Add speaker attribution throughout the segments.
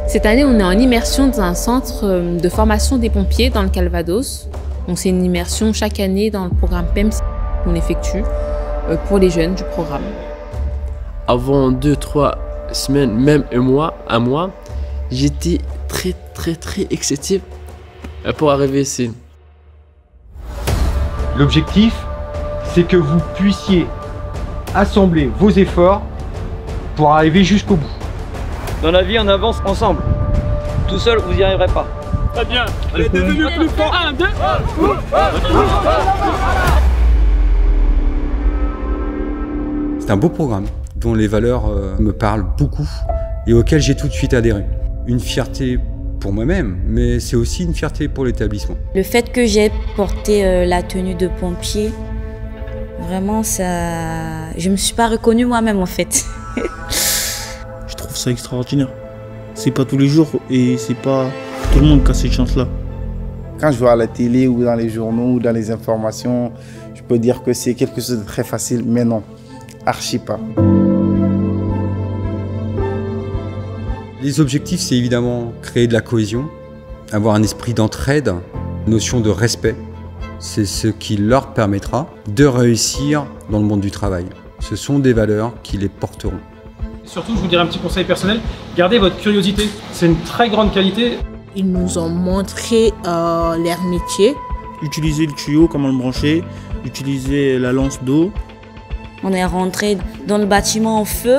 Speaker 1: Cette année, on est en immersion dans un centre de formation des pompiers dans le Calvados. C'est une immersion chaque année dans le programme PEMS qu'on effectue pour les jeunes du programme.
Speaker 2: Avant 2-3 semaines, même un mois, j'étais très excité pour arriver ici.
Speaker 3: L'objectif, c'est que vous puissiez assembler vos efforts pour arriver jusqu'au bout.
Speaker 4: Dans la vie, on avance ensemble. Tout seul, vous n'y arriverez pas.
Speaker 5: Très bien. Allez, devenu plus fort. 1, 2.
Speaker 6: C'est un beau programme dont les valeurs me parlent beaucoup et auquel j'ai tout de suite adhéré. Une fierté pour moi-même, mais c'est aussi une fierté pour l'établissement.
Speaker 7: Le fait que j'ai porté la tenue de pompier, vraiment, je me suis pas reconnue moi-même en fait.
Speaker 8: Je trouve ça extraordinaire. C'est pas tous les jours et c'est pas tout le monde qui a cette chance-là.
Speaker 9: Quand je vois à la télé ou dans les journaux ou dans les informations, je peux dire que c'est quelque chose de très facile, mais non, archi pas.
Speaker 6: Les objectifs, c'est évidemment créer de la cohésion, avoir un esprit d'entraide, notion de respect. C'est ce qui leur permettra de réussir dans le monde du travail. Ce sont des valeurs qui les porteront.
Speaker 5: Surtout, je vous dirais un petit conseil personnel, gardez votre curiosité. C'est une très grande qualité.
Speaker 10: Ils nous ont montré leur métier.
Speaker 8: Utiliser le tuyau, comment le brancher, utiliser la lance d'eau.
Speaker 7: On est rentré dans le bâtiment en feu,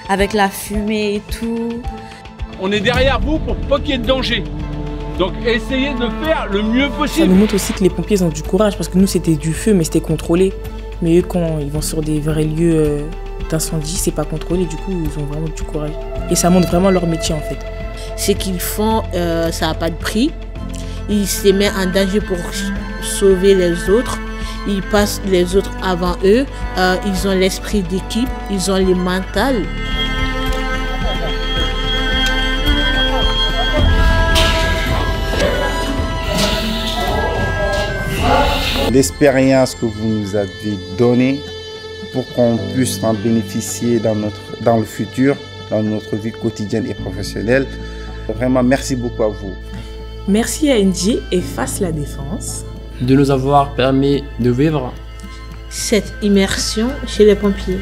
Speaker 7: avec la fumée et tout.
Speaker 11: On est derrière vous pour pas qu'il y ait de danger. Donc essayez de faire le mieux possible.
Speaker 12: Ça nous montre aussi que les pompiers ont du courage, parce que nous c'était du feu mais c'était contrôlé. Mais eux quand ils vont sur des vrais lieux d'incendie, c'est pas contrôlé, du coup ils ont vraiment du courage. Et ça montre vraiment leur métier en fait.
Speaker 10: Ce qu'ils font, ça n'a pas de prix. Ils se mettent en danger pour sauver les autres. Ils passent les autres avant eux. Ils ont l'esprit d'équipe, ils ont les mentales.
Speaker 9: L'expérience que vous nous avez donnée pour qu'on puisse en bénéficier dans le futur, dans notre vie quotidienne et professionnelle. Vraiment, merci beaucoup à vous.
Speaker 12: Merci à NJ et Face la Défense
Speaker 2: de nous avoir permis de vivre
Speaker 10: cette immersion chez les pompiers.